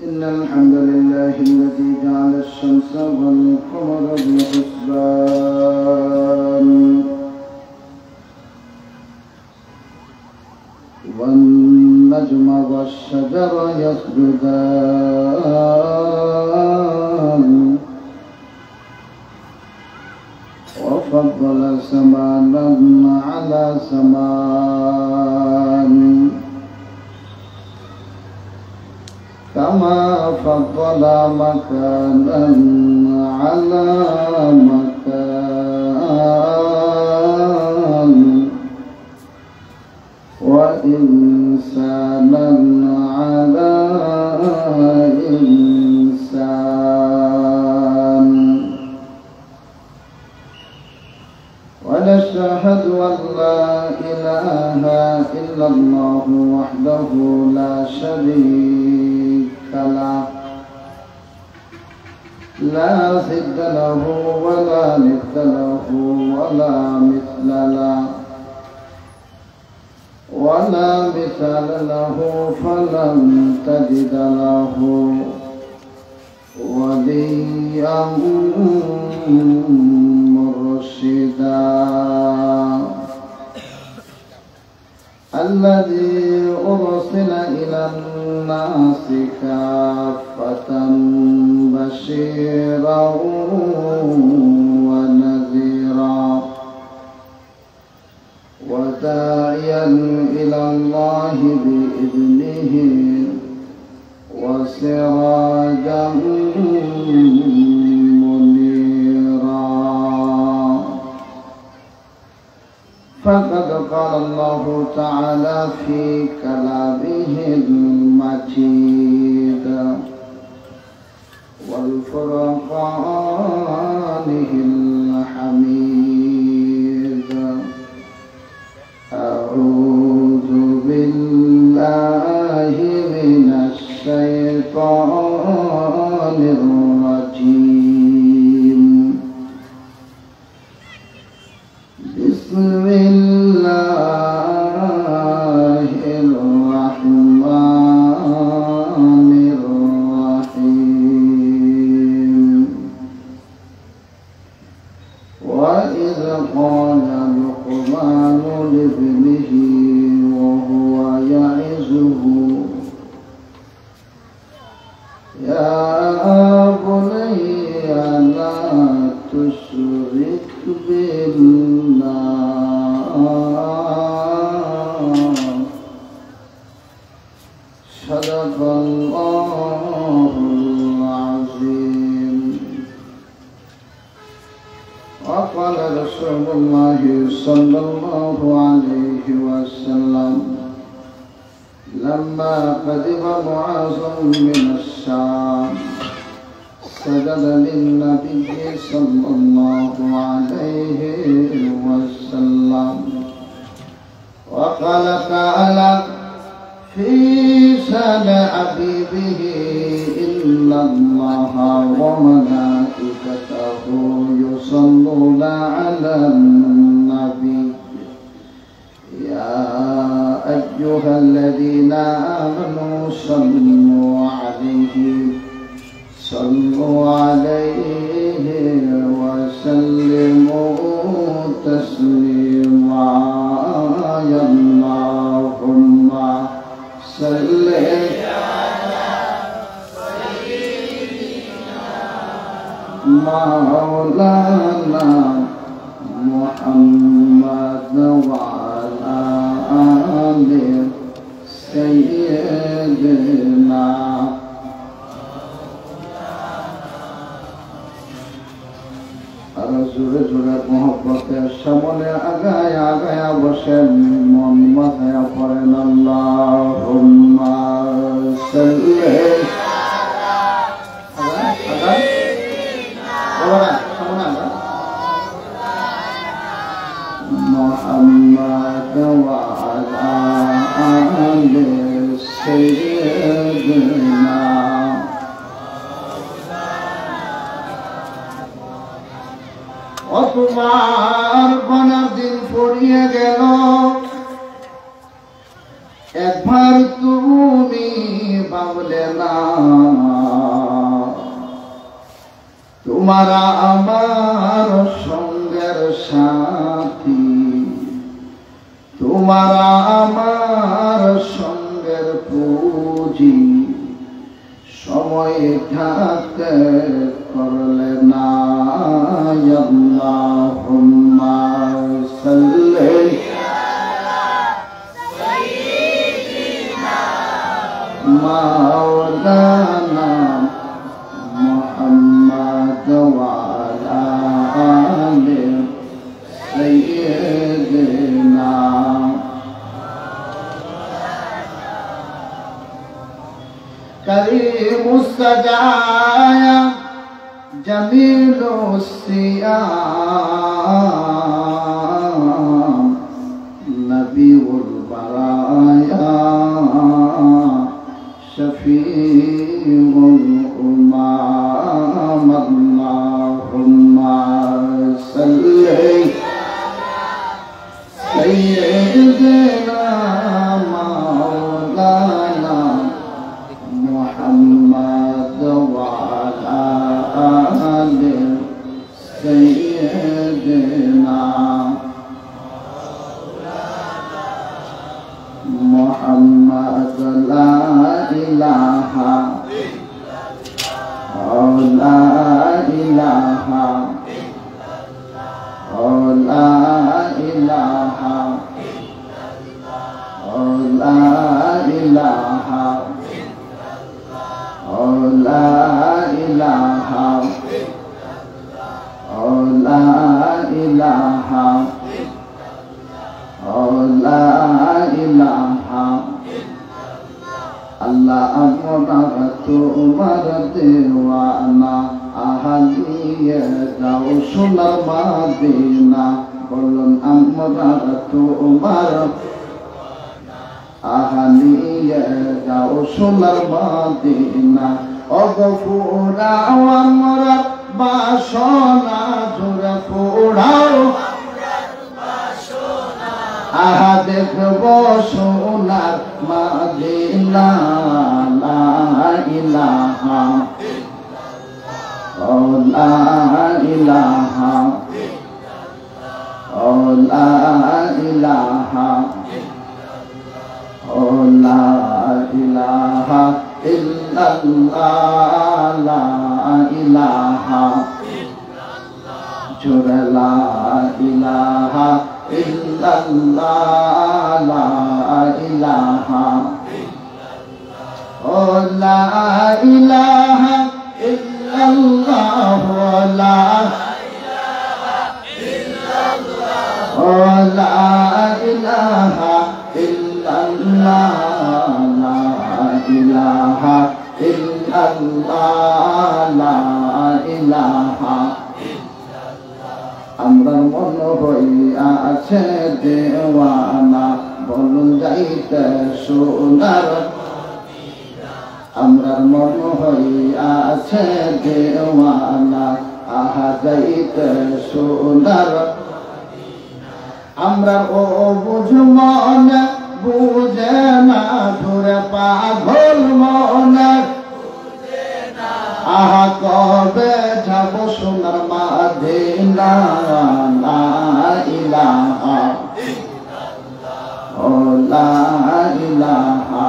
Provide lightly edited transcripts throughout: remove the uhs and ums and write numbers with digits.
إن الحمد لله الذي جعل الشمس والقمر بحسبان والنجم والشجر يسجدان وفضل سمانا على سمان كما فضل مكانا على مكان وإنسانا على إنسان ونشهد أن لا إله إلا الله وحده لا شريك له لا ضد له ولا ند له ولا مثل له ولا مثال له فلم تجد له وليا مرشدا الذي أرسل إلى الناس كافة بشيرا ونذيرا وداعيا إلى الله بإذنه وسراجا منيرا فقد قال الله تعالى في كلامه المجيد والفرقانه الحميد أعوذ بالله من الشيطان الرجيم بسم الله الرحمن الرحيم وإذ قال لقمان لابنه وهو يعظه يا بني لا تشرك بالله صدق الله العظيم وقال رسول الله صلى الله عليه وسلم لما قدم معاذ من الشام سجد للنبي صلى الله عليه وسلم وقال تعالى في شان حبيبه إن الله وملائكته يصلون على النبي يا أيها الذين آمنوا صلوا عليه وسلموا تسليما اللهم صل على سيدنا مولانا محمد وعلى آل سيدنا জোরে জোরে মোহব্বতের সামনে আগায় আগায় বসেন মন মাথায় পড়েন আল্লাহুম্মা সাল্লি মুহাম্মাদ ওয়া আলা আলি সাইয়্যিদিনা তোমার বানার দিন পড়িয়ে গেল একবার তুমি ভাবলে না তোমারা আমার সঙ্গের সাথী তোমারা আমার সঙ্গের পুঁজি সময় থাকতে করলে না আল্লাহুম্মা সাল্লি মাওলানা মুহাম্মদ ওয়া আলা আলি সাইয়্যিদিনা করিমুস সাজায়া জমিলুস সিয়াম নবিউল বারায়া শফিউল উম্মাম আল্লাহুম্মা সাল্লি সাইয়্যিদিনা মাওলানা মুহাম্মদ ওয়া আলা আলি সাইয়্যিদিনা মুহাম্মদ লা ইলাহা লা ইলাহা লা ইলাহা লা ইলাহা লা ইলাহা লা ইলাহা লা ইলাহা আল্লাহ আমরা তোমার দেওয়ানা আহলিয়ে দাও সোনার মাদিনা বলুন আমরা তোমার আহলিয়ে দাও সোনার মাদিনা অগফুরা আমরা বাসনা জুড়ে পোড়াও আহা দেখব সোনার মাদিনা লা ইলাহা লা ইলাহা লা ইলাহা লা ইলাহা ইল্লাল্লাহ লা ইলাহা জোরে লা ইলাহা ইল্লাল্লাহ লা ইলাহা লা ইলাহা ইল্লাল্লাহ লা ইলাহা ইল্লাল্লাহ লা ইলাহা ইল্লাল্লাহ লা ইলাহা আমরা মন হইয়া আছে দেওয়ানা বলুন যাইতে সোনার আমরা মন হইয়া আছে দেওয়ানা আহা যাইতে সোনার আমরা ও বুঝ মনে বুঝে না ঘুরে পাগল মনে আহা কবে যাব সোনার মাদিনা লা ইলাহা লা ইলাহা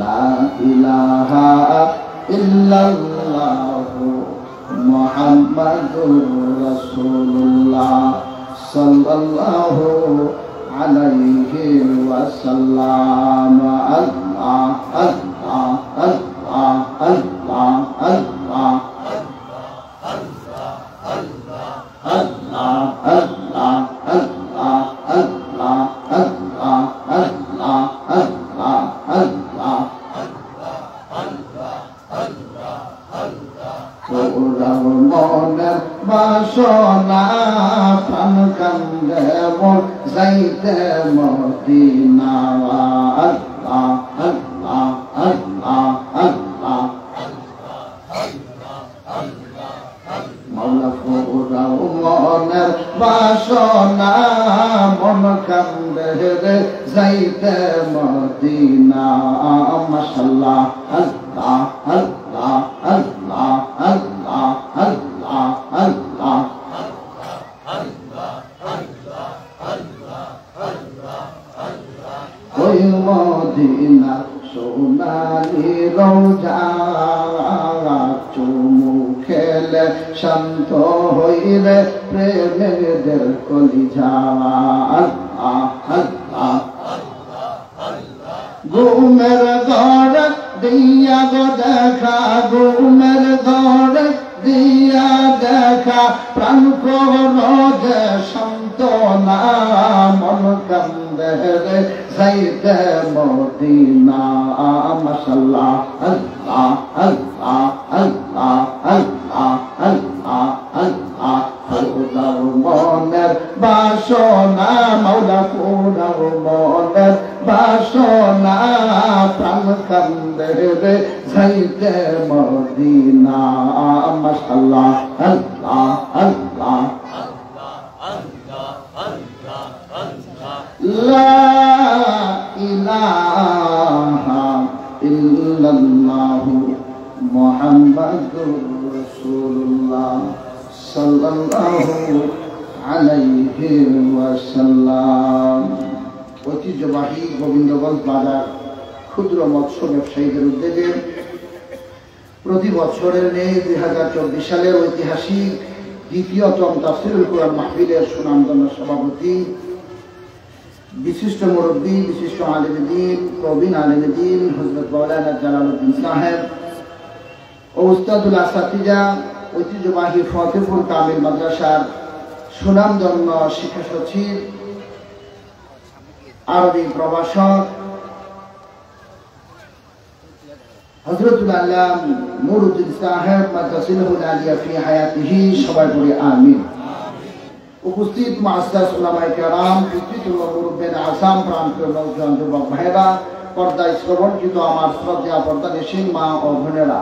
লা ইলাহা ইল্লাল্লাহ মুহাম্মাদুর রাসূলুল্লাহ সাল্লাল্লাহু আলাইহি ওয়াসাল্লাম আল্লাহ আল্লাহ আল্লাহ আল্লাহ আল্লাহ আল্লাহ আল্লাহ আল্লাহ আল্লাহ আল্লাহ আল্লাহ আল্লাহ আল্লাহ তোরাও মনের বাসনা প্রাণ কান্দে মোর যাইতে মদিনা আল্লাহ আল্লাহ আল্লাহ আল্লাহ মাওলা তোরাও মনের বাসনা মন কান্দে রে যাইতে মদিনা মাশাআল্লাহ আল্লাহ আল্লাহ আল্লাহ আল্লাহ আল্লাহ আল্লাহ ওই মদিনা সোনালি রোজা চুমু খেলে শান্ত হইলে প্রেমের কলিজা আল্লাহ আল্লাহ ঘুমের ঘর দিয়া গো দেখা ঘুমের ঘর দিয়া দেখা প্রাণ করজ শান্ত না মন কান্দে রে যাইতে মদিনা মাশাআল্লাহ আল্লাহ আল্লাহ আল্লাহ আল্লাহ আল্লাহ আল্লাহ পুরাও মনের বাসনা মাওলা পুরাও মনের বাসনা প্রাণ কান্দে রে যাইতে মদিনা মাশাআল্লাহ আল্লাহ আল্লাহ লা ইলাহা ইল্লাল্লাহু মুহাম্মাদুর রাসূলুল্লাহ সাল্লাল্লাহু আলাইহি ওয়াসাল্লাম। ঐতিহ্যবাহী গোবিন্দগঞ্জ বাজার ক্ষুদ্র মৎস্য ব্যবসায়ীদের উদ্যোগে প্রতি বছরের নেই 2024 সালের ঐতিহাসিক দ্বিতীয়তম তাফসীরুল কুরআন মাহফিলের সুনামধন্য সভাপতি, বিশিষ্ট মুরব্বী, বিশিষ্ট আলেম দ্বীন, প্রবীণ আলেম দ্বীন হযরত মাওলানা জালালউদ্দিন সাহেব ও উস্তাদুল আসাতিজা, ঐতিহ্যবাহী ফতেপুর কামিল মাদ্রাসার সুনামধন্য শিক্ষা সচিব, আরবি প্রভাষক হযরতুল আল্লাম নুরউদ্দিন সাহেব মাদ্রাসাতুল আলিয়া ফি হায়াতিহি, সবাই বলি আমিন। উপস্থিত মুআসসাস উলামায়ে কেরাম, পিতৃতুল্য মুরব্বিয়ান আযম, প্রাণপ্রিয় নওজোয়ান যুবক ভাইরা, পর্দায় শ্রবণকৃত আমার শ্রদ্ধেয় পর্দানিশীন মা ও বোনেরা,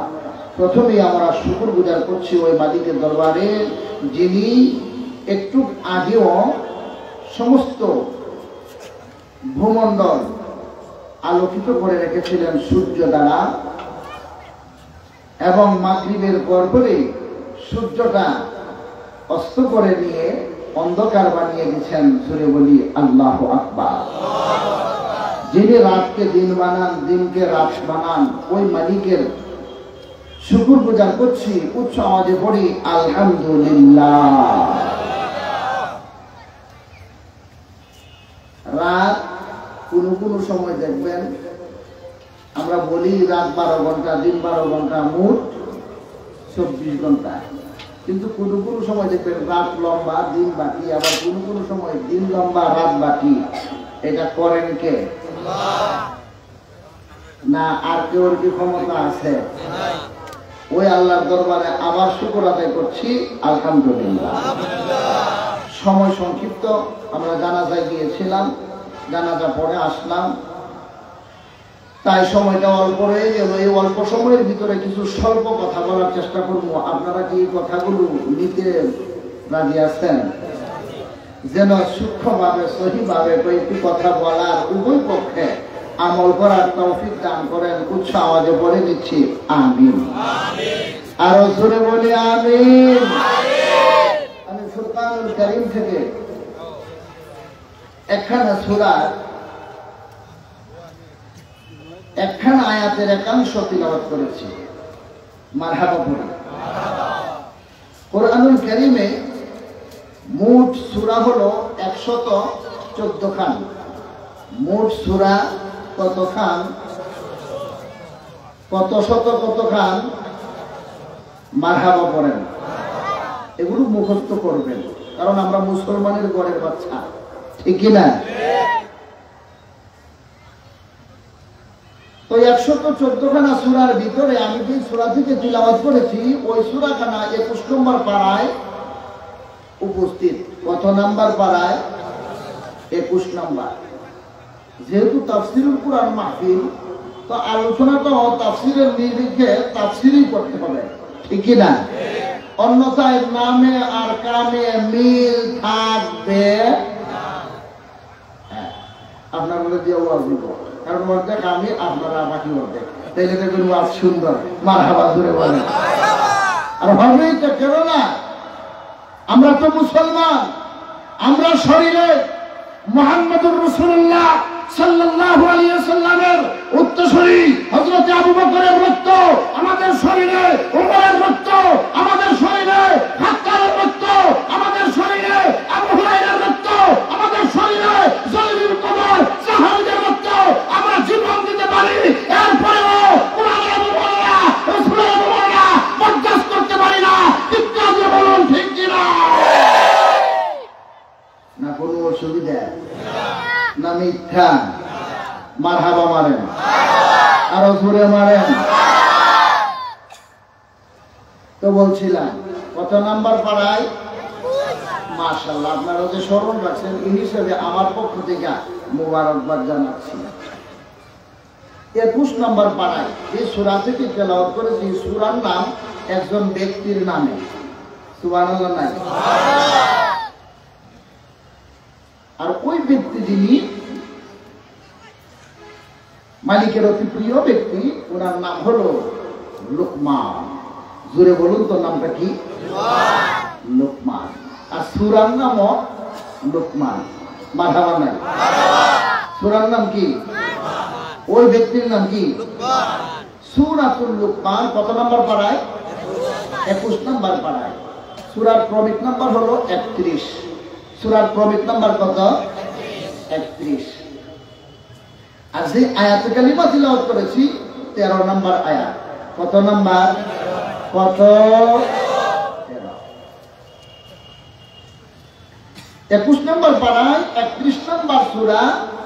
প্রথমেই আমরা শুকরগুজার করছি ওই মালিকের দরবারে যিনি একটু আগেও সমস্ত ভূমণ্ডল আলোকিত করে রেখেছিলেন সূর্য দ্বারা, এবং মাগরিবের পরপরই সূর্যটা অস্ত করে নিয়ে অন্ধকার বানিয়ে দিচ্ছেন। সুরে বলি আল্লাহু আকবার। যিনি রাতকে দিন বানান, দিনকে রাত বানান, ওই মালিকের শুকর গুজার করছি। উচ্চ আওয়াজে পড়ি আলহামদুলিল্লাহ। রাত কোন সময় দেখবেন আমরা বলি রাত 12 ঘন্টা, দিন 12 ঘন্টা, মোট 24 ঘন্টা, কিন্তু কোন সময় দেখবেন রাত লম্বা দিন বাকি, আবার কোন সময় দিন লম্বা রাত বাকি। এটা করেন কে? না আর কেউ কি ক্ষমতা আছে? ওই আল্লাহর দরবারে আবার শুকর আদায় করছি আলহামদুলিল্লাহ। সময় সংক্ষিপ্ত, আমরা জানাজায় গিয়েছিলাম, জানাজা পড়ে আসলাম, তাই সময়টা অল্প রয়ে গেল। এই অল্প সময়ের ভিতরে কিছু স্বল্প কথা বলার চেষ্টা করব। আপনারা কি এই কথাগুলো নিতে রাজি আছেন? যেন সূক্ষ্মভাবে সহিভাবে কয়েকটি কথা বলার উভয় পক্ষে আমল করার তৌফিক দান করেন। উচ্চ আওয়াজে বলে দিচ্ছি আমিন। আরো জোরে বলি আমিন। আমি ফুরকানুল কারীম থেকে একখানা সূরার একখানা আয়াতের একাংশ তিলাওয়াত করেছি। মারহাবা বলি। কোরআনুল কারীমে মোট সূরা হলো 114 খান। মোট সূরা কত খান? কত শত কত খান? মারহাবা পড়েন। এগুলো মুখস্থ করবেন, কারণ আমরা মুসলমানের ঘরের বাচ্চা, ঠিক কিনা? তো 114 খানা সূরার ভিতরে আমি যে সূরা থেকে তিলাওয়াত করেছি, ওই সূরাখানা 21 নম্বর পারায় উপস্থিত। কত নাম্বার পারায়? 21 নাম্বার। যেহেতু তাফসীরুল কুরআন মাহফিল, তো আলোচনাটা তাফসীরের নিরিখে তাফসীরই করতে হবে, ঠিক কিনা? অন্যথায় নামে আর কামে মিল থাকবে আপনার বলে দিয়ে ওয়াজ দিব, কারণ অর্ধেক আমি, আপনারা বাকি অর্ধেক, তাইলে দেখবেন ওয়াজ সুন্দর। মারহাবা জোরে বলেন। আর হবেই তো, কেন না? আমরা তো মুসলমান, আমরা শরীরে মুহাম্মদুর রাসূলুল্লাহ সাল্লাল্লাহু আলাইহি ওয়াসাল্লামের উত্তরসূরি হযরত আবু বকরের রক্ত আমাদের শরীরে, উমরের রক্ত আমাদের শরীরে, খাত্তারের রক্ত আমাদের শরীরে, আবু হুরায়রার রক্ত আমাদের শরীরে, জলিলুল কদর সাহাবীদের রক্ত আমরা জীবন দিতে পারি, এরপরেও কোরআনের বর্ণনা, রাসূলের বর্ণনা বরদাস্ত করতে পারি না। ঠিক কাজে বলুন, ঠিক কিনা? না কোনো অসুবিধা না, মিথ্যা? মারহাবা মারেন, আরো জোরে মারেন। তো বলছিলাম কত নাম্বার পাড়ায়? মাশাআল্লাহ, আপনারা যে স্মরণ রাখছেন এই হিসেবে আমার পক্ষ থেকে মোবারকবাদ জানাচ্ছি। 21 নম্বর পাড়ায় এই সূরা থেকে তেলাওয়াত করেছি। সূরার নাম একজন ব্যক্তির নামে। সুবহানাল্লাহ নাই? আর ওই ব্যক্তি যিনি মালিকের অতি প্রিয় ব্যক্তি, ওনার নাম হলো লুকমান। জোরে বলুন তো, নামটা কি? লুকমান। আর সূরার নামও লুকমান। মারহাবা নাই? সূরার নাম কি? ওই ব্যক্তির নাম কি? সূরাতুল লুকমান। কত নম্বর পাড়ায়? 21 নম্বর পাড়ায়। সূরার ক্রমিক নাম্বার হলো 31। সূরার ক্রমিক নাম্বার কত? 31। আর যে আয়াতে কালিমা তিলাওয়াত করেছি 13 নম্বর আয়াত। কত নাম্বার? কত? 13। 21 নম্বর পাড়ায় 31 নম্বর সূরা।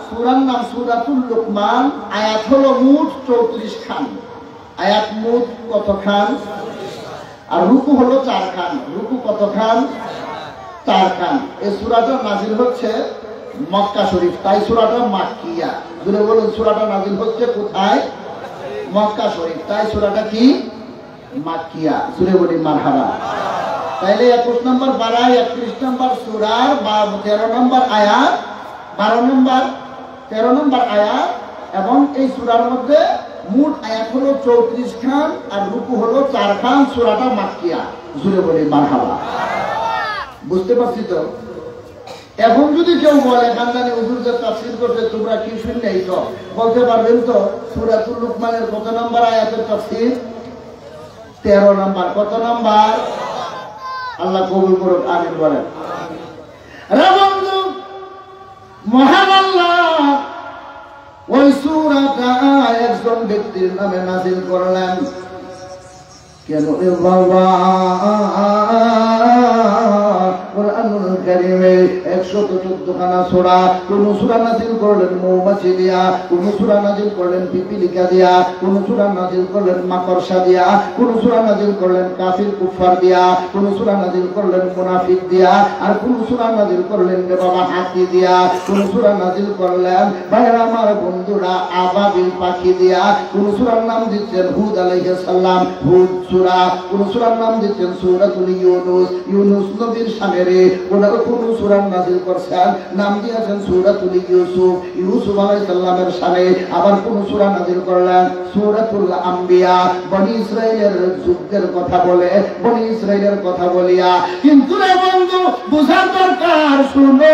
সূরার নাম সূরাতুল লুকমান। আয়াত হলো মোট 34 খান। আয়াত মোট কত খান? আর রুকু হলো 4 খান। রুকু কত খান? 4 খান। এই সূরাটা নাজিল হচ্ছে মক্কা শরীফ, তাই সূরাটা মাক্কিয়া। জোরে বলুন, সূরাটা নাজিল হচ্ছে কোথায়? মক্কা শরীফ, তাই সূরাটা কি? মাক্কিয়া। জোরে বলি মারহাবা। তাইলে 21 নম্বর পারায় 31 নম্বর সূরার 13 নম্বর আয়াত, 12 নম্বর 13 নম্বর আয়াত, এবং এই সূরার মধ্যে মোট আয়াত হলো 34 খান আর রুকু হলো 4 খান। সূরাটা মাক্কিয়া। জোরে বলি মারহাবা। বুঝতে পারছি তো? এখন যদি কেউ বলে খানদানি হুজুর যে তাফসীর করতে তোমরা কি শুনলেই তো, বলতে পারবেন তো সূরাতুল লুকমানের কত নম্বর আয়াতের তাফসীর? 13 নম্বর। কত নম্বর? আল্লাহ কবুল করুক, আমিন বলেন। রে বন্ধু, মহান আল্লাহ ওই সূরাটা একজন ব্যক্তির নামে নাযিল করলেন। কেন রে বাবা? কোরআনুল কারীমে 114 খানা সূরা। কোন সূরা নাযিল করলেন মৌমাছি দিয়া, কোন সূরা নাযিল করলেন পিপিলিকা দিয়া, কোন সূরা নাযিল করলেন মাকড়সা দিয়া, কোন সূরা নাযিল করলেন কাফির কুফার দিয়া, কোন সূরা নাযিল করলেন মুনাফিক দিয়া, আর কোন সূরা নাযিল করলেন রে বাবা হাতি দিয়া, কোন সূরা নাযিল করলেন ভাইরা আমার বন্ধুরা আবাবিল পাখি দিয়া, কোন সূরার নাম দিচ্ছেন হুদ আলাইহিস সালাম, হুদ সূরা, কোন সূরার নাম দিচ্ছেন সূরাতুল ইউনূস, ইউনূস নবীর শানে কোন সূরা নাযিল করছেন নাম দিয়েছেন সূরাতুল ইউসুফ, ইউসুফ আলাইহিস সালামের শানে। আবার কোন সূরা নাযিল করলেন সূরাতুল আম্বিয়া, বনি ইসরাইলের যুদ্ধের কথা বলে, বনি ইসরাইলের কথা বলিয়া। কিন্তু রে বন্ধু, বুঝার দরকার, শুনো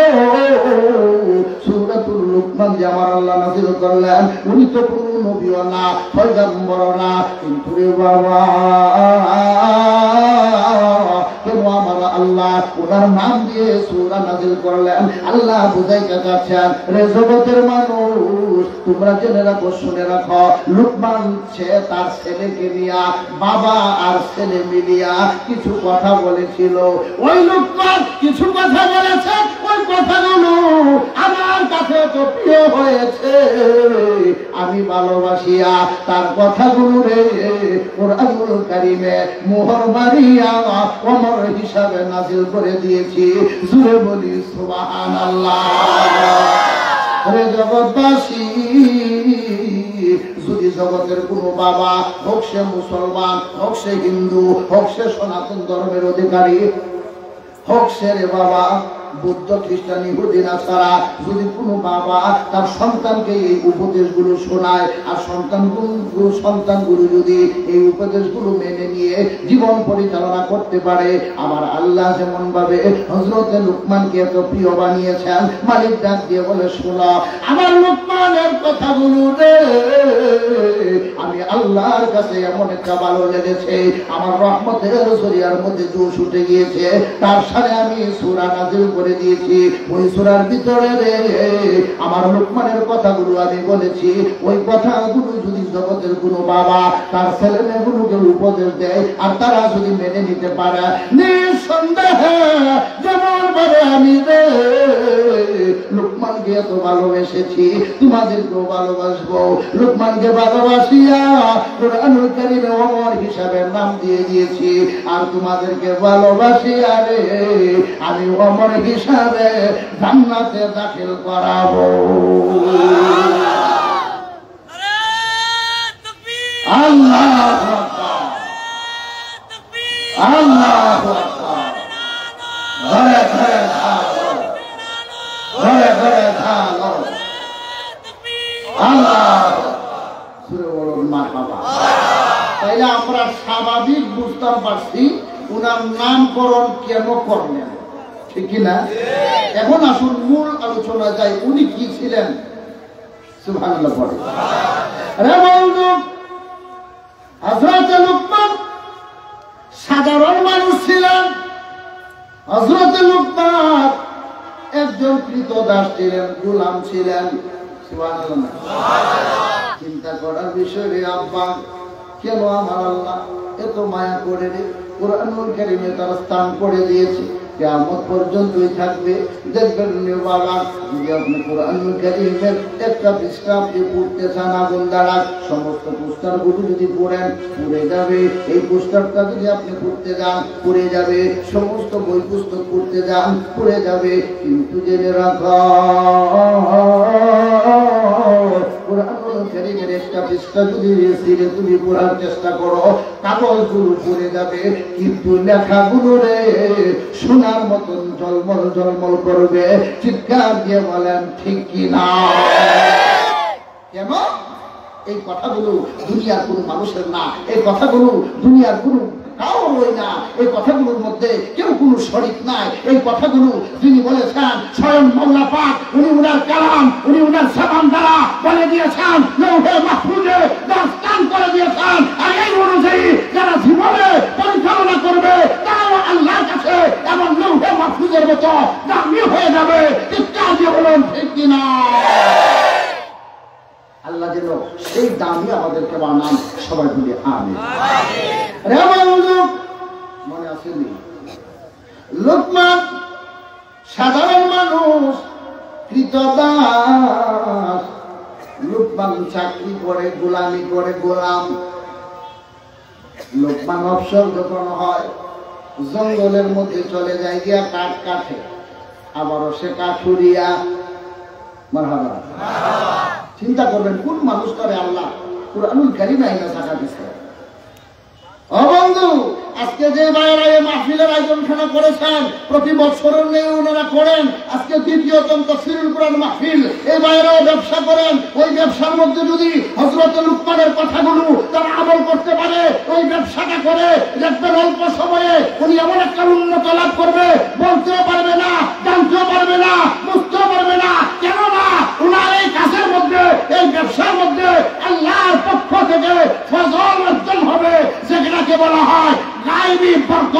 সূরাতুল লুকমান যে আমার আল্লাহ নাযিল করলেন, উনি তো কোন নবীও না, পয়গম্বরও না, কিন্তু রে বাবা কেন আমার আল্লাহ ওনার নাম দিয়ে সূরা নাযিল করলেন? আল্লাহ বুঝাইতে চাচ্ছেন, রে জগতের মানুষ, তোমরা জেনে রাখো, শুনে রাখো, লুকমান সে তার ছেলেকে নিয়া, বাবা আর ছেলে মিলিয়া কিছু কথা বলেছিল। ওই লুকমান কিছু কথা বলেছে, ওই কথাগুলো আমার কাছে তো প্রিয় হয়েছে, আমি ভালোবাসিয়া তার কথাগুলো রে কোরআনুল কারীমে মোহর মারিয়া অমর হিসাবে নাযিল করে দিয়েছি। জোরে বলি সুবহানাল্লাহ। রে জগৎবাসী, যদি জগতের কোনো বাবা হোক সে মুসলমান, হোক সে হিন্দু, হোক সে সনাতন ধর্মের অধিকারী, হোক সে রে বাবা বৌদ্ধ খ্রিস্টান ইহুদি নাসারা যদি কোনো বাবা তার সন্তানকে এই উপদেশগুলো শোনায় আর সন্তানগুলো যদি এই উপদেশগুলো মেনে নিয়ে জীবন পরিচালনা করতে পারে, আমার আল্লাহ যেমন ভাবে হযরতে লুকমানকে এত প্রিয় বানিয়েছেন, মালিক ডাক দিয়ে বলে, শোনো আমার লুকমানের কথাগুলো রে, আমি আল্লাহর কাছে এমন একটা ভালো লেগেছে, আমার রহমতের জরিয়ার মধ্যে জোশ উঠে গিয়েছে, তার সাথে আমি সূরা নাযিল করে দিয়েছি। ওই সূরার ভিতরে রে আমার লুকমানের কথাগুলো আমি বলেছি। ওই কথাগুলো যদি জগতের কোনো বাবা তার ছেলে মেয়েগুলোকে উপদেশ দেয় আর তারা যদি মেনে নিতে পারে, নিঃসন্দেহে যেমন ভাবে আমি রে লুকমানকে এত ভালোবেসেছি, তোমাদেরকেও ভালোবাসবো। লুকমানকে ভালোবাসিয়া কুরআনুল কারীমে ওমর হিসাবে নাম দিয়ে দিয়েছি, আর তোমাদেরকে ভালোবাসিয়া রে আমি ওমর হিসাবে জান্নাতে দাখিল করাবো। আল্লাহু আকবার, আল্লাহু আকবার। ঘরে ঘরে ঢালো, ঘরে ঘরে ঢালো। আল্লাহ সুরে বলুন মারহাবা। তাইলে আমরা স্বাভাবিক বুঝতাম পারছি উনার নামকরণ কেন করলেন, ঠিক কিনা? এখন আসুন মূল আলোচনা যাই, উনি কি ছিলেন। সুবহানাল্লাহ পড়ে। আরে বন্ধু, হযরতে লুকমান সাধারণ মানুষ ছিলেন। হযরতে লুকমান একজন কৃতদাস ছিলেন, গোলাম ছিলেন। সুবহানাল্লাহ। চিন্তা করার বিষয় রে আব্বা, কেন আমার আল্লাহ এত মায়া করে রে কুরআনুল কারীমে তার স্থান করে দিয়েছে, কিয়ামত পর্যন্তই থাকবে। দেখবেন বাবা, যদি আপনি কুরআনুল কারীমের একটা পৃষ্ঠা আপনি পড়তে চান আগুন দ্বারা, সমস্ত পুস্তকগুলো যদি পড়েন পুড়ে যাবে। এই পুস্তকটা যদি আপনি পড়তে যান পুড়ে যাবে, সমস্ত বই পুস্তক পড়তে যান পুড়ে যাবে। কিন্তু জেনে রাখো কুরআনুল কারীমের একটা পৃষ্ঠা যদি সিরে তুমি পড়ার চেষ্টা করো, কাগজগুলো পড়ে যাবে, কিন্তু লেখাগুলো রে সোনার মতন ঝলমল ঝলমল করবে। চিৎকার দিয়ে বলেন ঠিক কিনা? কেন? এই কথাগুলো দুনিয়ার কোন মানুষের না, এই কথাগুলো দুনিয়ার কোন কারোর না, এই কথাগুলোর মধ্যে কেউ কোনো শরীক নাই। এই কথাগুলো যিনি বলেছেন স্বয়ং মাওলা পাক, উনি উনার কালাম, উনি উনার সালাম দ্বারা বলে দিয়েছেন, লৌহে মাহফুজে দাস্তান করে দিয়েছেন। আর এই অনুযায়ী যারা জীবনে পরিচালনা করবে তারাও আল্লাহর কাছে এমন লৌহে মাহফুজের মতো দামি হয়ে যাবে। চিৎকার দিয়ে বলুন ঠিক কিনা? আল্লাহ যেন সেই দামি আমাদেরকে বানান, সবাই বলি আমিন। মনে আসেনি? লুকমান সাধারণ মানুষ, কৃতদাস। লুকমান চাকরি করে, গোলামি করে, গোলাম। লুকমান অবসর যখন হয় জঙ্গলের মধ্যে চলে যায় গিয়া কাঠ কাটে, আবারও সে কাঠুরিয়া। মারহাবা। চিন্তা করবেন কোন মানুষ করে আল্লাহ কুরআনুল কারীমে আইনা থাকা দিচ্ছে। ও বন্ধু, আজকে যে বাইরে মাহফিলের আয়োজনখানা করেছেন, প্রতি বছরের নেই ওনারা করেন। আজকে দ্বিতীয়তম তাফসীরুল কুরআন মাহফিল, এই বাইরেও ব্যবসা করেন। ওই ব্যবসার মধ্যে যদি হযরত লুকমানের কথাগুলো তারা আমল করতে পারে, ওই ব্যবসাটা করে দেখবেন অল্প সময়ে উনি এমন একটা উন্নত লাভ করবে, বলতেও পারবে না, জানতেও পারবে না, বুঝতেও পারবে না। কেননা উনার এই কাজের মধ্যে, এই ব্যবসার মধ্যে আল্লাহর পক্ষ থেকে ফজল অর্জন হবে, যেটাকে বলা হয় গায়বী বরকত।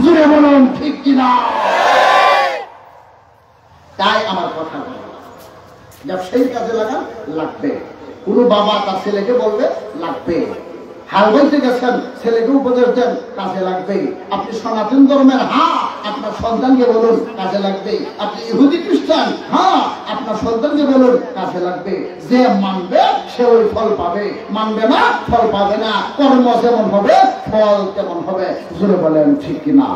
জুড়ে বলুন ঠিক কিনা? তাই আমার কথা ব্যবসায়ীর কাজে লাগান, লাগবে। কোন বাবা তার ছেলেকে বলবে লাগবে। হাল বলতে গেছেন, ছেলেকে উপদেশ দেন, কাজে লাগবে। আপনি সনাতন ধর্মের, হ্যাঁ আপনার সন্তানকে বলুন কাজে লাগবে। আপনি ইহুদি খ্রিস্টান, হ্যাঁ আপনার সন্তানকে বলুন কাজে লাগবে। যে মানবে সে ওই ফল পাবে, মানবে না ফল পাবে না। কর্ম যেমন হবে ফল তেমন হবে। জোরে বলেন ঠিক কিনা?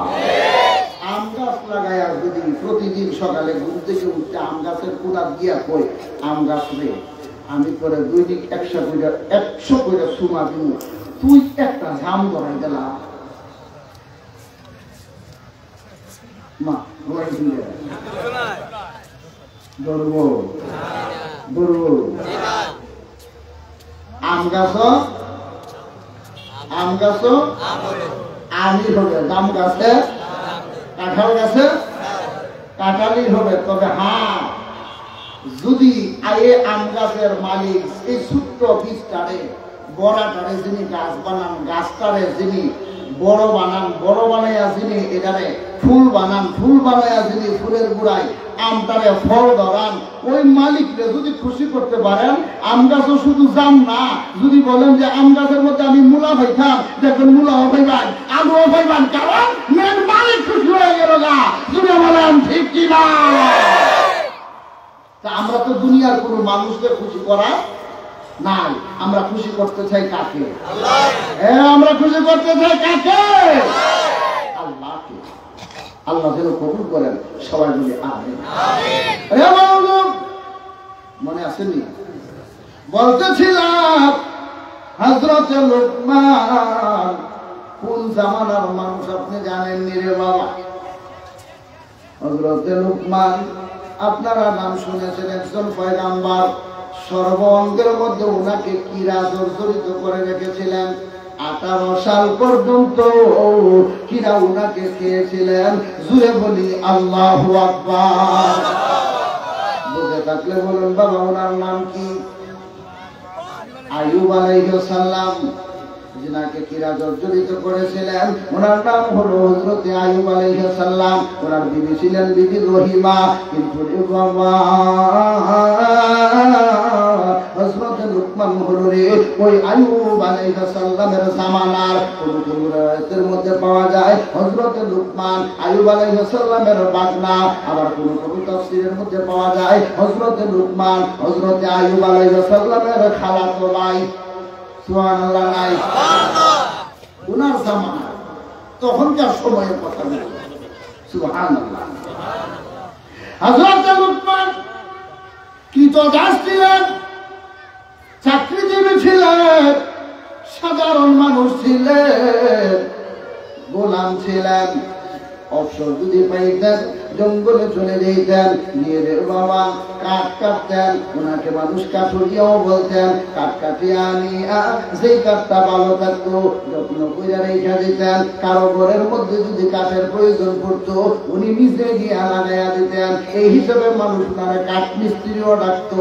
আম গাছ লাগায় যদি প্রতিদিন সকালে ঘুম থেকে উঠতে আম গাছের কুড়া দিয়া কই, আম গাছ রে আমি করে দৈনিক 100 করে সুমা দিব, তুই একটা জাম ধরাই গেলা। মা আম গাছ আমি হবে, জাম গাছে কাঁঠাল গাছে কাঁঠালই হবে। তবে হ্যাঁ, যদি আম গাছের মালিক এই ছোট্ট বীজটারে বড়াটারে যিনি গাছ বানান, গাছটারে যিনি বড় বানান, বড় বানাইয়া যিনি এটারে ফুল বানান, ফুল বানাইয়া যিনি ফুলের গুড়ায় আমটারে ফল ধরান, ওই মালিককে যদি খুশি করতে পারেন, আম গাছও শুধু জাম না, যদি বলেন যে আম গাছের মধ্যে আমি মূলা পাইতাম, দেখুন মূলাও পাইবান, আলুও পাইবান, কারণ মেন মালিক খুশি হয়ে গেল না। যদি বলেন ঠিক কিনা? তা আমরা তো দুনিয়ার কোনো মানুষকে খুশি করা নাই, আমরা খুশি করতে চাই কাকে? আমরা খুশি করতে চাই কাকে? আল্লাহকে। আল্লাহ যেন কবুল করেন, সবাই মিলে আমিন। মনে আসেনি? বলতেছিলাম হযরতে লুকমান কোন জামানার মানুষ আপনি জানেননি রে বাবা? হযরতে লুকমান আপনারা নাম শুনেছেন, একজন পয়গাম্বর। সর্বাঙ্গের মধ্যে ওনাকে কীরা জর্জরিত করে রেখেছিলেন। 18 সাল পর্যন্ত কীরা ওনাকে খেয়েছিলেন। জুড়ে বলি আল্লাহু আকবার। বুঝে থাকলে বলুন বাবা, ওনার নাম কি? আইয়ুব আলাইহিস সালাম যিনাকে কীরা জর্জরিত করেছিলেন, ওনার নাম হলো হযরতে আইয়ুব আলাইহিস সালাম। ওনার বিবি ছিলেন বিবি রহিমা। কিন্তু বাবা হযরতে লুকমান হলো রে ওই আইয়ুব আলাইহিস সালামের জামানার। কোন riwayতের মধ্যে পাওয়া যায় হযরতে লুকমান আইয়ুব আলাইহিস সালামের বাগনা, আবার কোন তাফসীরের মধ্যে পাওয়া যায় হযরতে লুকমান হযরতে আইয়ুব আলাইহিস সালামের খালাতো ভাই। সুবহানাল্লাহ নাই? উনার জামানা, তখনকার সময়ের কথা বলি। সুবহানাল্লাহ। হযরত লুকমান কৃতদাস ছিলেন, চাকরিজীবী ছিলেন, সাধারণ মানুষ ছিলেন, গোলাম ছিলেন। অবসর যদি পাইতেন জঙ্গলে চলে যেতেন, গিয়ে বাবা কাঠ কাটতেন। ওনাকে মানুষ কাঠুরিয়াও বলতেন। কাঠ কাটিয়ে আনিয়া যেই কাঠটা ভালো থাকতো যত্ন করে রেখে দিতেন। কারো ঘরের মধ্যে যদি কাঠের প্রয়োজন পড়তো উনি নিজে গিয়ে লাগাইয়া দিতেন। এই হিসাবে মানুষ তারা কাঠ মিস্ত্রিও ডাকতো।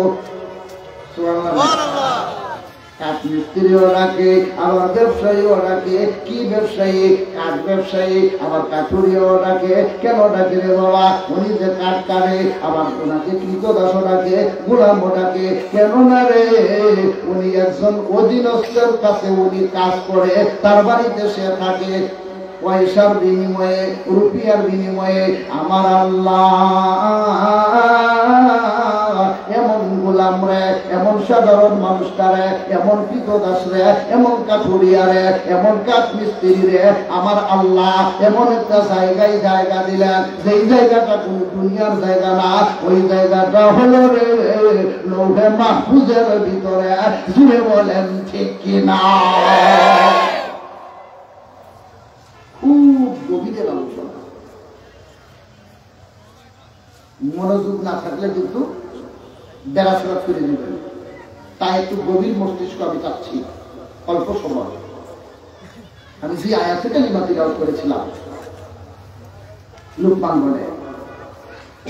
কাঠমিস্ত্রিও ডাকে, আবার ব্যবসায়ীও ডাকে। কি ব্যবসায়ী? কাঠ ব্যবসায়ী। আবার কাঠুরিয়াও ডাকে। কেন ডাকে রে বাবা? উনি যে কাঠ কাটে। আবার ওনাকে কৃতদাসও ডাকে, গোলামও ডাকে। কেন না রে? উনি একজন অধীনস্থের কাছে উনি কাজ করে, তার বাড়িতে সে থাকে। পয়সার বিনিময়ে, রুপিয়ার বিনিময়ে আমার আল্লাহ এমন গোলাম রে, এমন সাধারণ মানুষটারে, এমন কৃতদাস রে, এমন কাঠুরিয়া রে, এমন কাঠ মিস্ত্রি রে আমার আল্লাহ এমন একটা জায়গায় জায়গা দিলেন, যেই জায়গাটা কোন দুনিয়ার জায়গা না। ওই জায়গাটা হলো রে লৌহে মাহফুজের ভিতরে। জুড়ে বলেন ঠিক কিনা? খুব গভীরের আলোচনা, মনোযোগ না থাকলে কিন্তু বেড়াচড়া ফিরে নেবেন। তাই একটু গভীর মস্তিষ্ক আমি চাচ্ছি অল্প সময়। আমি যে আয়াতে কালিমা তিলাওয়াত করেছিলাম, লুকমান বলে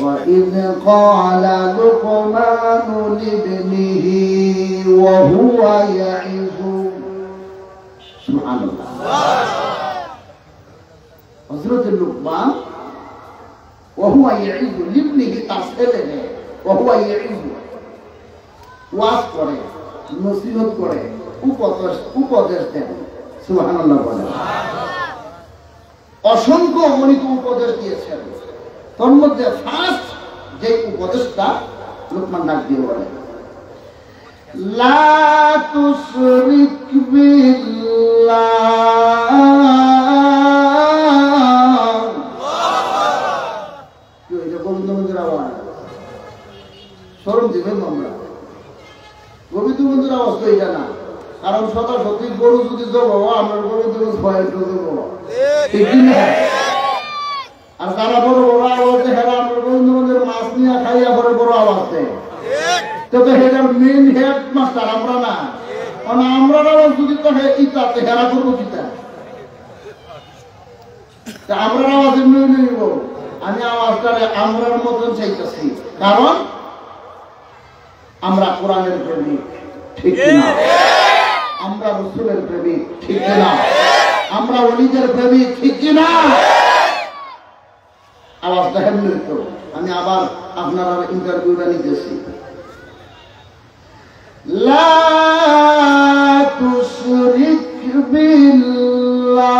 وَإِذْ قَالَ لُقْمَانُ لِابْنِهِ وَهُوَ يَعِظُهُ সুবহানাল্লাহ। হযরত লুকমান ওহুয়া ইয়াইযু লিবনিহি, তার ছেলেকে ওহুয়া ইয়াইযু ওয়াজ করে, নসিহত করে, উপদেশ দেন। সুবহানাল্লাহ বলেন। অসংখ্য অগণিত উপদেশ দিয়েছেন। তোর মধ্যে ফার্স্ট যে উপদেশটা লুকমান ডাক দিয়ে বলে লা তুশরিক বিল্লাহ। কি এটা গোবিন্দগঞ্জের আওয়াজ? শরম দিবেন আমরা? গোবিন্দগঞ্জের আওয়াজ তো এটা না। কারণ সদা সত্যি গরু যদি জবাব আমরা গোবিন্দগঞ্জ ভয়ের জবাব ঠিক না। আর যারা বড় বড় আওয়াজ দেয় হেরা আমরা রবীন্দ্রনাথের মাছ নিয়ে খাইয়া পরে বড় আওয়াজ দেয়, তো হেরার মেন হেড মাস্টার আমরা না। মানে আমরা আওয়াজ যদি তো ইতাতে হেরা করবো কিতা, আমরা আওয়াজ এমনি নিব। আমি আওয়াজটারে আমরার মতন চাইতেছি, কারণ আমরা কোরআনের প্রেমিক, ঠিক না? আমরা রাসূলের প্রেমিক, ঠিক না? আমরা ওলিদের প্রেমিক, ঠিক না? আওয়াজটা হেমনি তো। আমি আবার আপনারা ইন্টারভিউটা নিতেছি। লা তুশরিক বিল্লাহ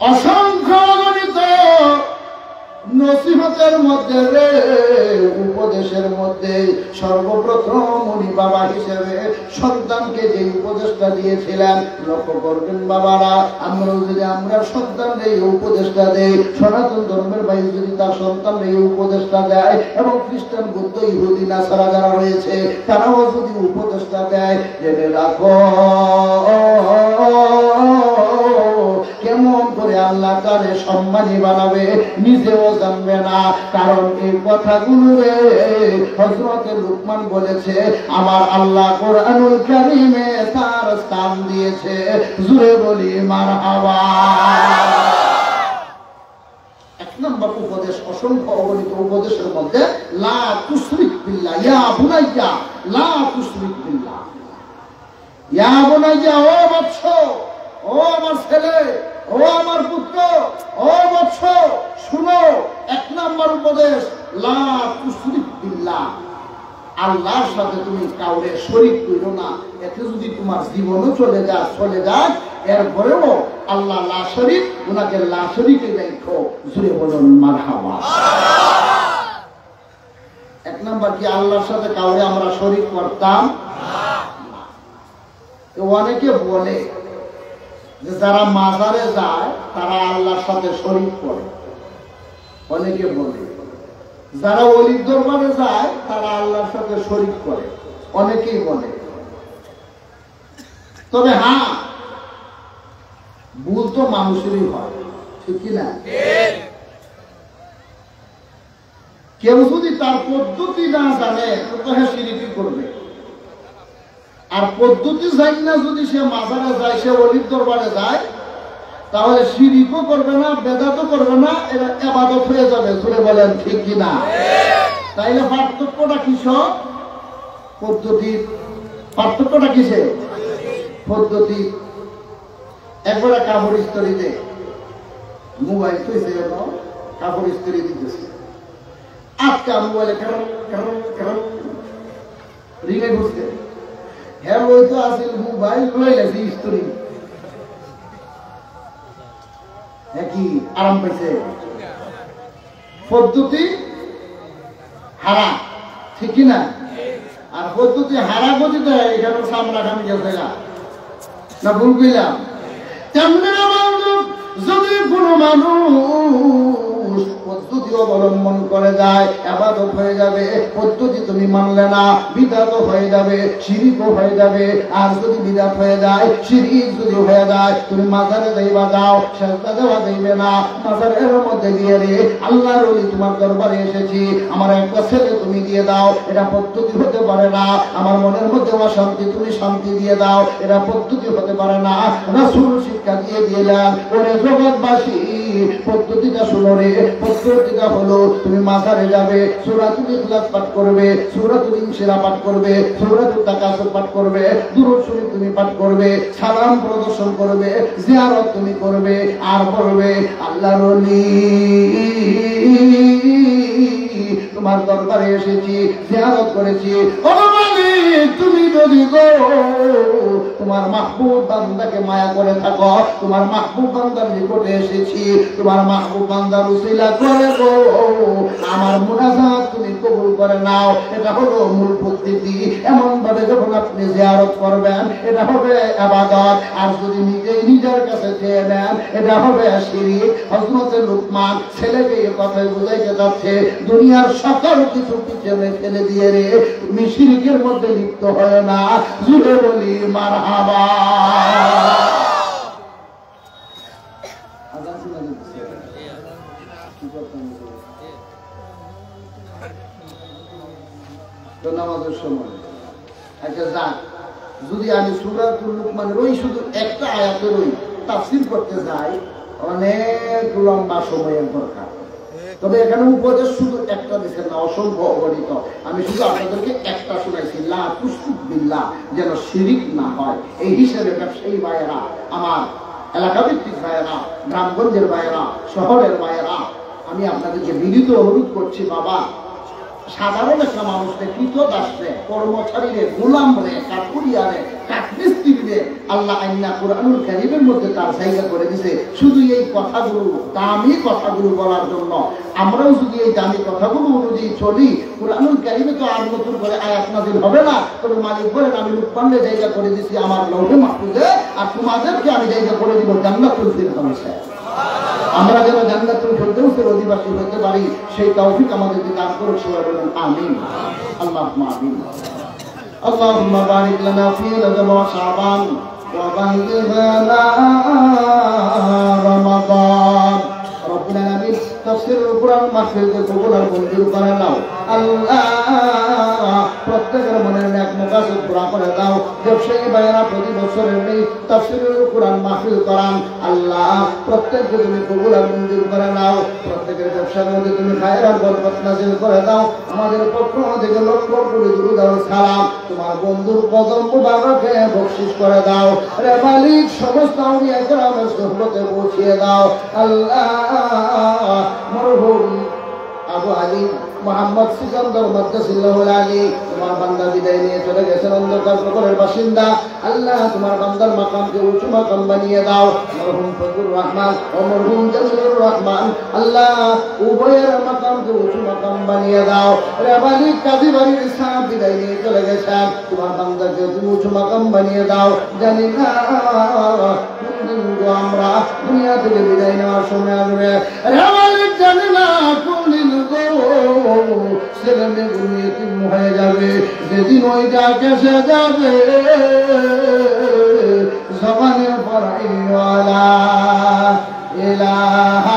অসংখ্য গণিত নসিহতের মধ্যে রে উপদেশের মধ্যে সর্বপ্রথম উনি বাবা হিসেবে সন্তানকে যে উপদেশটা দিয়েছিলেন, লক্ষ্য করবেন বাবারা, আমরা যদি আমরা সন্তানকে এই উপদেশটা দেই, সনাতন ধর্মের ভাই যদি তার সন্তানকে এই উপদেশটা দেয়, এবং খ্রিস্টান বুদ্ধ ইহুদি নাসারা যারা রয়েছে তারাও যদি উপদেশটা দেয়, জেনে রাখো কেমন করে আল্লাহ তারে সম্মানী বানাবে নিজেও জানবে না। কারণ এই কথাগুলো হযরত লুকমান বলেছে, আমার আল্লাহ কোরআনুল কারীমে তার স্থান দিয়েছে। জোরে বলি মারহাবা। এক নম্বর উপদেশ, অসংখ্য অগণিত উপদেশের মধ্যে, লা তুশরিক বিল্লাহ, ইয়া বুনাইয়া লা তুশরিক বিল্লাহ। ইয়া বুনাইয়া, ও বৎস, ও আমার ছেলে, ও আমার পুত্র, ও বৎস, শুনো, এক নম্বর উপদেশ, লা তুশরিক বিল্লাহ, আল্লাহর সাথে তুমি কাউরে শরীক করো না। এতে যদি তোমার জীবনও চলে যায়, এরপরেও আল্লাহ লা শরীক, উনাকে লা শরীকে দেখো। জুড়ে বলুন মারহাবা। এক নম্বর কি আল্লাহর সাথে কাউরে আমরা শরীক করতাম না। অনেকে বলে যে যারা মাজারে যায় তারা আল্লাহর সাথে শরীক করে, অনেকে বলে যারা ওলির দরবারে যায় তারা আল্লাহর সাথে শরীক করে, অনেকেই বলে। তবে হ্যাঁ, ভুল তো মানুষেরই হয়, ঠিক কিনা? কেউ যদি তার পদ্ধতি না জানে তো হ্যাঁ শিরকি করবে, আর পদ্ধতি জানি না যদি সে মাজারে যায়, সে ওলির দরবারে যায়, তাহলে শিরকও করবে না, বেদাতও করবে না, এটা ইবাদত হয়ে যাবে। জোরে বলেন ঠিক কিনা? তাইলে পার্থক্যটা কিসব? পদ্ধতি। পার্থক্যটা কিসে? পদ্ধতি। একবারে কাপড় ইস্ত্রি দে, মোবাইল থইছে, কাপড় ইস্ত্রি দিতেছে, আজকে মোবাইলে রিঙে ঘুরছে, হ্যাঁ ওই তো আসিল মোবাইল লই গেছে স্ত্রী, কি আরাম পাইছে। পদ্ধতি হারা, ঠিক কিনা? আর পদ্ধতি হারা গতি দেয়, এখানে সামনা খামি গেছে না, ভুল কইলাম? তেমনি যদি কোনো মানুষ পদ্ধতি অবলম্বন করে যায়, ইবাদত হয়ে যাবে। পদ্ধতি তুমি মানলে না, বিদআত হয়ে যাবে, শিরকও হয়ে যাবে। আর যদি বিদআত হয়ে যায়, শিরক যদি হয়ে যায়, তুমি মাজারে যাইবা, যাও, সেজদা দেওয়া যাইবে না। মাজারের মধ্যে গিয়ে রে আল্লাহর ওলি তোমার দরবারে এসেছি, আমার একটা ছেলে তুমি দিয়ে দাও, এটা পদ্ধতি হতে পারে না। আমার মনের মধ্যে অশান্তি, তুমি শান্তি দিয়ে দাও, এটা পদ্ধতি হতে পারে না। রাসূল শিক্ষা দিয়ে দিলেন, ওরে জগৎবাসী, পদ্ধতিটা শুনো রে। পদ্ধতিটা হলো তুমি মাজারে যাবে, সূরাতুল ইখলাস পাঠ করবে, সূরাতুল ইনশিরাহ পাঠ করবে, সূরাতুল তাকাসুর পাঠ করবে, দুরূদ শরীফ তুমি পাঠ করবে, সালাম প্রদর্শন করবে, জিয়ারত তুমি করবে, আর বলবে আল্লাহর ওলি তোমার দরবারে এসেছি, জিয়ারত করেছি, ও মালিক তুমি যদি গো তোমার মাহবুব বান্দাকে মায়া করে থাকো, তোমার মাহবুব বান্দার নিকটে এসেছি, তোমার মাহবুব বান্দার উসিলা করে গো আমার মুনাজাত তুমি কবুল করে নাও। এটা হলো মূল পদ্ধতি। এমন ভাবে যখন আপনি জিয়ারত করবেন এটা হবে ইবাদত। আর যদি নিজেই নিজের কাছে চেয়ে নেন এটা হবে শিরক। হযরত লুকমান ছেলেকে এই কথা বুঝাইতে যাচ্ছে, দুনিয়ার সকল কিছু পিছনে ফেলে দিয়ে রে তুমি শিরকের মধ্যে লিপ্ত হয় না। জুড়ে বলি মারহাবা। তো নামাজের সময় আচ্ছা যাক, যদি আমি সূরাতুল লুকমানের ওই শুধু একটা আয়াতের ওই তাফসীর করতে যাই অনেক লম্বা সময়ের দরকার। তবে এখানে উপদেশ শুধু একটা দিচ্ছেন না, অসংখ্য অগণিত। আমি শুধু আপনাদেরকে একটা শোনাইছি, লা তুশরিক বিল্লাহ, যেন শিরিক না হয়। এই হিসেবে ব্যবসায়ী ভাইয়েরা, আমার এলাকাভিত্তিক ভাইয়েরা, গ্রামগঞ্জের ভাইয়েরা, শহরের ভাইয়েরা, আমি আপনাদেরকে বিনীত অনুরোধ করছি, বাবা সাধারণ একটা মানুষকে, কৃতদাসরে, কর্মচারীরে, গোলামরে, কাঠুরিয়ারে, কাঠমিস্ত্রিরে আল্লাহ আইনা কুরআনুল কারীমের মধ্যে তার জায়গা করে দিয়েছে। শুধু এই কথাগুলো, দামি কথাগুলো বলার জন্য আমরাও যদি এই দামি কথাগুলো অনুযায়ী চলি, কুরআনুল কারীমে তো আর নতুন করে আয়াত নাযিল হবে না। তবে মালিক বলেন আমি লুকমানকে জায়গা করে দিয়েছি আমার লৌহে মাহফুজে, আর তোমাদেরকে আমি জায়গা করে দিব জান্নাতুল ফিরদাউসে। আমরা যেন জান্নাতুল ফিরদাউসের অধিবাসী হতে পারি সেই তৌফিক আমাদেরকে দান করুন। সবাই বলেন আমিন। আল্লাহুম্মা আমিন। আল্লাহুম্মা বারিক লানা ফি রজব ওয়া শাবান ওয়া বাল্লিগনা রমাদান। রব্বুল আলামিন তাফসীরুল কুরআন মাহফিলকে কবুল আর মঞ্জুর করে নাও। আল্লাহ প্রত্যেকের মনের নেক মুকাসসাদ পুরা করে দাও। ব্যবসায়ী ভাইয়েরা প্রতি বছরের এই তাফসীরুল কুরআন মাহফিল করান, আল্লাহ প্রত্যেককে তুমি কবুল আর মঞ্জুর করে নাও। প্রত্যেকের ব্যবসার মধ্যে তুমি খায়ের আর বরকত নাযিল করে দাও। আমাদের পক্ষ থেকে লক্ষ কোটি দুরূদ আর সালাম তোমার বন্ধুর কদম মুবারকে বখশিশ করে দাও। রে মালিক সমস্ত আউলিয়া কেরামের সুহবতে পৌঁছিয়ে দাও। আল্লাহ মরহুম আবু আলী মোহাম্মদ সিকান্দার মাদ্দাসিল্লাহুল আলী তোমার বান্দা বিদায় নিয়ে চলে গেছেন অন্ধকার কবরের বাসিন্দা। আল্লাহ তোমার বান্দার মাকামকে উঁচু মাকাম বানিয়ে দাও। মরহুম ফজলুর রহমান ও মরহুম জামিলুর রহমান আল্লাহ উভয়ের মাকামকে উঁচু মাকাম বানিয়ে দাও। রে মালিক কাজী বাড়ির সাহেব বিদায় নিয়ে চলে গেছেন, তোমার বান্দাকে তুমি উঁচু মাকাম বানিয়ে দাও। জানি না কোনদিন আমরা দুনিয়া থেকে বিদায় নেওয়ার সময় আসবে। রে মালিক জানি না কোনদিন ছেলে মেয়েগুলো এতিম হয়ে যাবে, যেদিন ওইটা কেসে যাবে জবানের পর লা ইলাহা